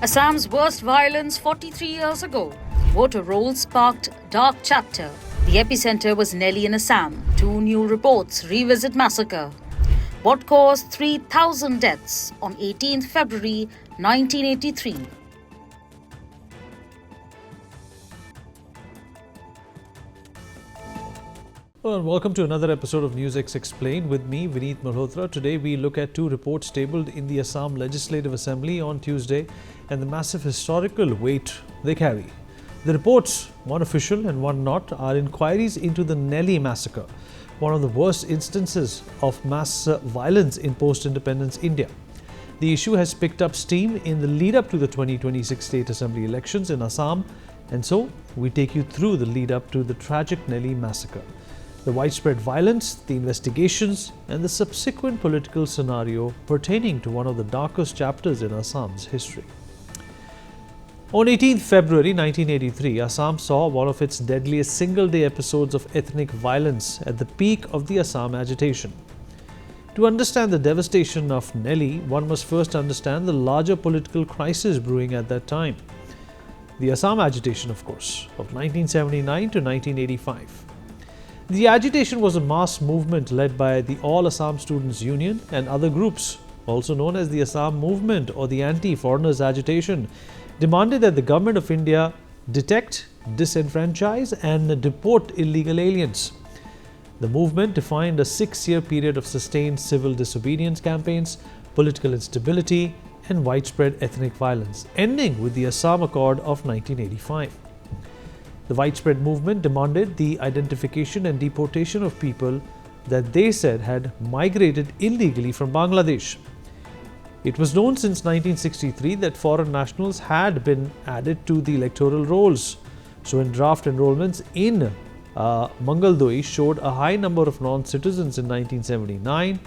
Assam's worst violence 43 years ago. Voter rolls sparked dark chapter. The epicenter was Nellie in Assam. 2 new reports revisit massacre. What caused 3,000 deaths on 18th February 1983? Hello and welcome to another episode of NewsX Explained with me, Vineet Malhotra. Today we look at 2 reports tabled in the Assam Legislative Assembly on Tuesday and the massive historical weight they carry. The reports, one official and one not, are inquiries into the Nellie Massacre, one of the worst instances of mass violence in post-independence India. The issue has picked up steam in the lead-up to the 2026 State Assembly elections in Assam, and so we take you through the lead-up to the tragic Nellie Massacre, the widespread violence, the investigations, and the subsequent political scenario pertaining to one of the darkest chapters in Assam's history. On 18th February 1983, Assam saw one of its deadliest single-day episodes of ethnic violence at the peak of the Assam agitation. To understand the devastation of Nellie, one must first understand the larger political crisis brewing at that time. The Assam agitation, of course, of 1979 to 1985. The agitation was a mass movement led by the All Assam Students Union and other groups, also known as the Assam Movement or the Anti-Foreigners Agitation, demanded that the Government of India detect, disenfranchise and deport illegal aliens. The movement defined a 6-year period of sustained civil disobedience campaigns, political instability and widespread ethnic violence, ending with the Assam Accord of 1985. The widespread movement demanded the identification and deportation of people that they said had migrated illegally from Bangladesh. It was known since 1963 that foreign nationals had been added to the electoral rolls. So when draft enrollments in Mangaldoyi showed a high number of non-citizens in 1979,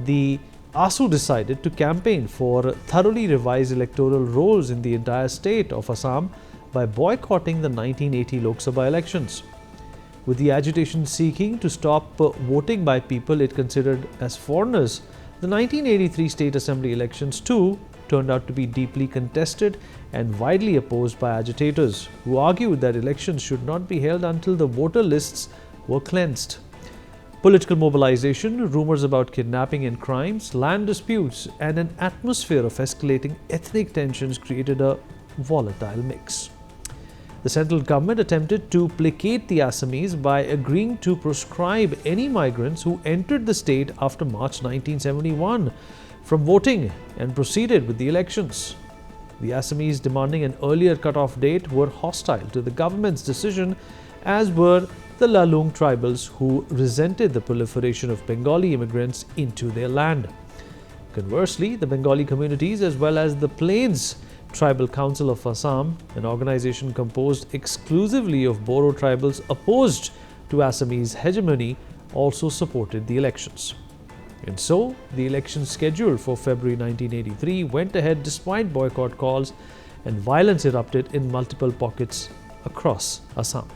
the ASU decided to campaign for thoroughly revised electoral rolls in the entire state of Assam by boycotting the 1980 Lok Sabha elections. With the agitation seeking to stop voting by people it considered as foreigners, the 1983 State Assembly elections too turned out to be deeply contested and widely opposed by agitators, who argued that elections should not be held until the voter lists were cleansed. Political mobilization, rumors about kidnapping and crimes, land disputes, and an atmosphere of escalating ethnic tensions created a volatile mix. The central government attempted to placate the Assamese by agreeing to proscribe any migrants who entered the state after March 1971 from voting and proceeded with the elections. The Assamese, demanding an earlier cut-off date, were hostile to the government's decision, as were the Lalung tribals, who resented the proliferation of Bengali immigrants into their land. Conversely, the Bengali communities as well as the Plains Tribal Council of Assam, an organization composed exclusively of Boro tribals opposed to Assamese hegemony, also supported the elections. And so, the elections scheduled for February 1983 went ahead despite boycott calls, and violence erupted in multiple pockets across Assam.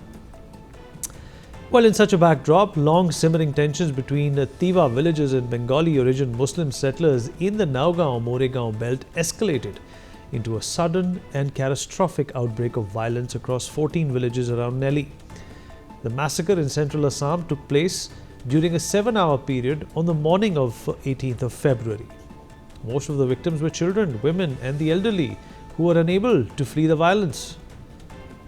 Well, in such a backdrop, long simmering tensions between Tiva villagers and Bengali origin Muslim settlers in the Naugaon-Moregaon belt escalated into a sudden and catastrophic outbreak of violence across 14 villages around Nellie. The massacre in central Assam took place during a 7-hour period on the morning of 18th of February. Most of the victims were children, women and the elderly, who were unable to flee the violence.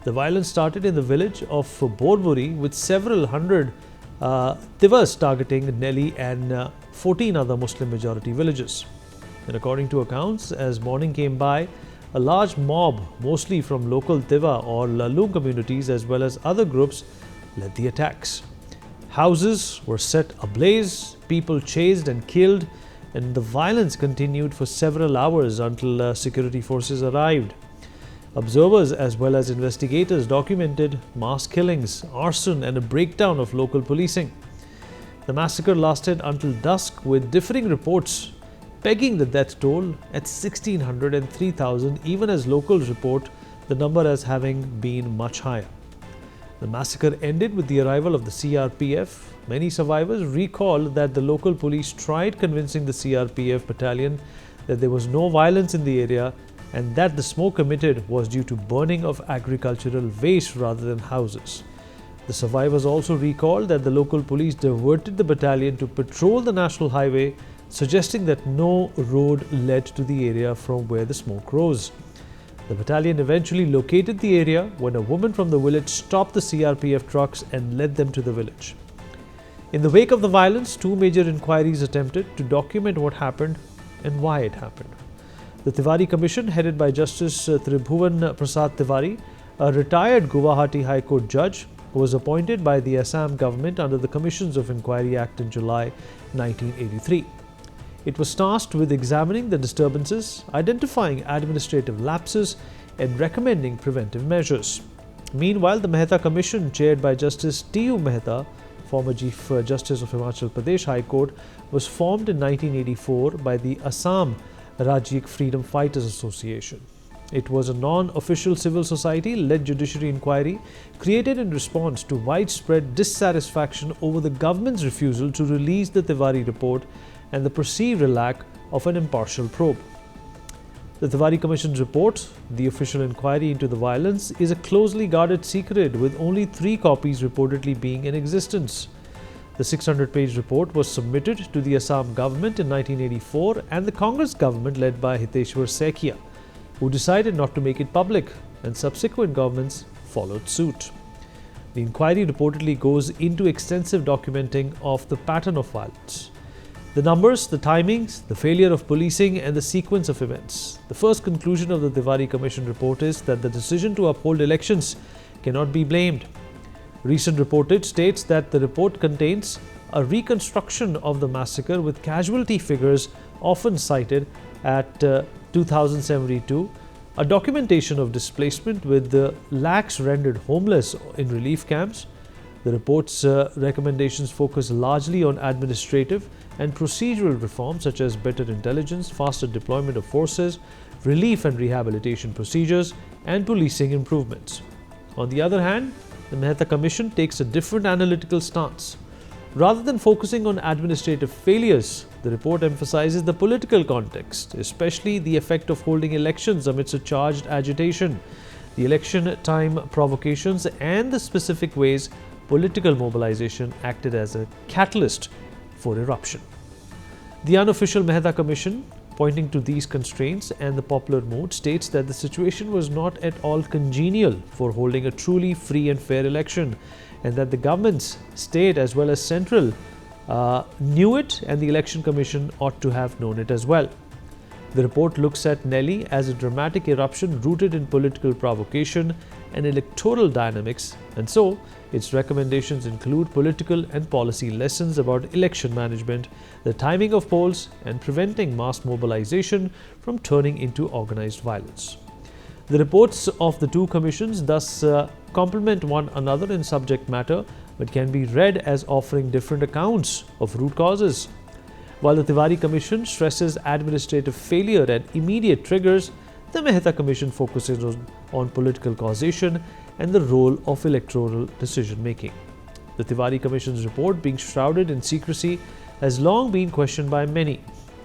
The violence started in the village of Borburi with several hundred Tivas targeting Nellie and 14 other Muslim majority villages. And according to accounts, as morning came by, a large mob, mostly from local Tiva or Lalung communities as well as other groups, led the attacks. Houses were set ablaze, people chased and killed, and the violence continued for several hours until security forces arrived. Observers as well as investigators documented mass killings, arson, and a breakdown of local policing. The massacre lasted until dusk, with differing reports pegging the death toll at 1,600 and 3,000, even as locals report the number as having been much higher. The massacre ended with the arrival of the CRPF. Many survivors recall that the local police tried convincing the CRPF battalion that there was no violence in the area and that the smoke emitted was due to burning of agricultural waste rather than houses. The survivors also recalled that the local police diverted the battalion to patrol the national highway, suggesting that no road led to the area from where the smoke rose. The battalion eventually located the area when a woman from the village stopped the CRPF trucks and led them to the village. In the wake of the violence, two major inquiries attempted to document what happened and why it happened. The Tiwari Commission, headed by Justice Tribhuvan Prasad Tiwari, a retired Guwahati High Court judge, was appointed by the Assam government under the Commissions of Inquiry Act in July 1983. It was tasked with examining the disturbances, identifying administrative lapses, and recommending preventive measures. Meanwhile, the Mehta Commission, chaired by Justice T.U. Mehta, former Chief Justice of Himachal Pradesh High Court, was formed in 1984 by the Assam Rajyik Freedom Fighters Association. It was a non-official civil society-led judiciary inquiry created in response to widespread dissatisfaction over the government's refusal to release the Tiwari report and the perceived lack of an impartial probe. The Tiwari Commission's report, the official inquiry into the violence, is a closely guarded secret with only 3 copies reportedly being in existence. The 600-page report was submitted to the Assam government in 1984 and the Congress government led by Hiteshwar Saikia, who decided not to make it public, and subsequent governments followed suit. The inquiry reportedly goes into extensive documenting of the pattern of violence. The numbers, the timings, the failure of policing, and the sequence of events. The first conclusion of the Tiwari Commission report is that the decision to uphold elections cannot be blamed. Recent reportage states that the report contains a reconstruction of the massacre with casualty figures often cited at 2072, a documentation of displacement with the lakhs rendered homeless in relief camps. The report's recommendations focus largely on administrative and procedural reforms such as better intelligence, faster deployment of forces, relief and rehabilitation procedures, and policing improvements. On the other hand, the Mehta Commission takes a different analytical stance. Rather than focusing on administrative failures, the report emphasizes the political context, especially the effect of holding elections amidst a charged agitation, the election time provocations, and the specific ways political mobilization acted as a catalyst for eruption. The unofficial Mehta Commission, pointing to these constraints and the popular mood, states that the situation was not at all congenial for holding a truly free and fair election, and that the governments, state as well as central, knew it, and the Election Commission ought to have known it as well. The report looks at Nellie as a dramatic eruption rooted in political provocation and electoral dynamics, and so its recommendations include political and policy lessons about election management, the timing of polls, and preventing mass mobilization from turning into organized violence. The reports of the two commissions thus complement one another in subject matter, but can be read as offering different accounts of root causes. While the Tiwari Commission stresses administrative failure and immediate triggers, the Mehta Commission focuses on political causation and the role of electoral decision-making. The Tiwari Commission's report, being shrouded in secrecy, has long been questioned by many.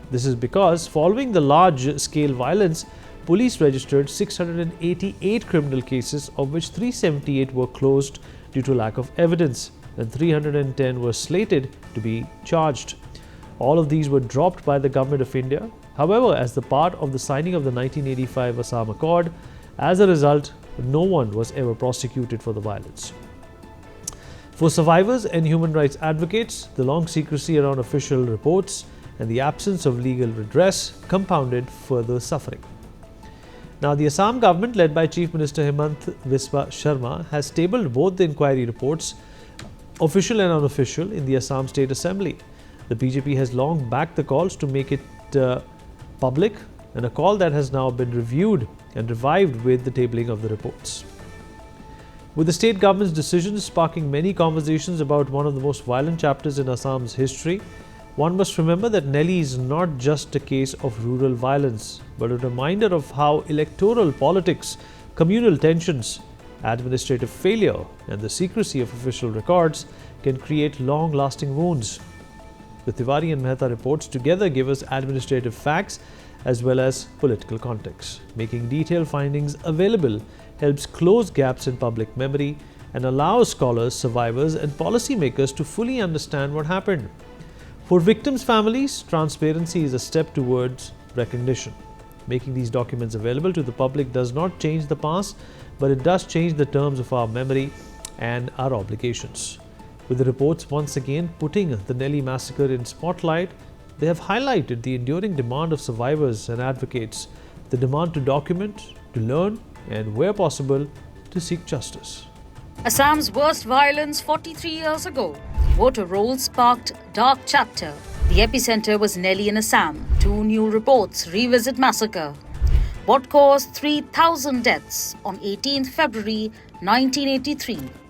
This is because, following the large-scale violence, police registered 688 criminal cases, of which 378 were closed due to lack of evidence, and 310 were slated to be charged. All of these were dropped by the Government of India. However, as the part of the signing of the 1985 Assam Accord, as a result, no one was ever prosecuted for the violence. For survivors and human rights advocates, the long secrecy around official reports and the absence of legal redress compounded further suffering. Now, the Assam government, led by Chief Minister Himant Biswa Sharma, has tabled both the inquiry reports, official and unofficial, in the Assam State Assembly. The BJP has long backed the calls to make it public, and a call that has now been reviewed and revived with the tabling of the reports. With the state government's decision sparking many conversations about one of the most violent chapters in Assam's history, one must remember that Nellie is not just a case of rural violence, but a reminder of how electoral politics, communal tensions, administrative failure, and the secrecy of official records can create long-lasting wounds. The Tiwari and Mehta reports together give us administrative facts as well as political context. Making detailed findings available helps close gaps in public memory and allows scholars, survivors, and policymakers to fully understand what happened. For victims' families, transparency is a step towards recognition. Making these documents available to the public does not change the past, but it does change the terms of our memory and our obligations. With the reports once again putting the Nellie Massacre in spotlight, they have highlighted the enduring demand of survivors and advocates, the demand to document, to learn, and where possible, to seek justice. Assam's worst violence 43 years ago. Voter rolls sparked dark chapter. The epicenter was Nellie in Assam. 2 new reports revisit massacre. What caused 3,000 deaths on 18th February 1983?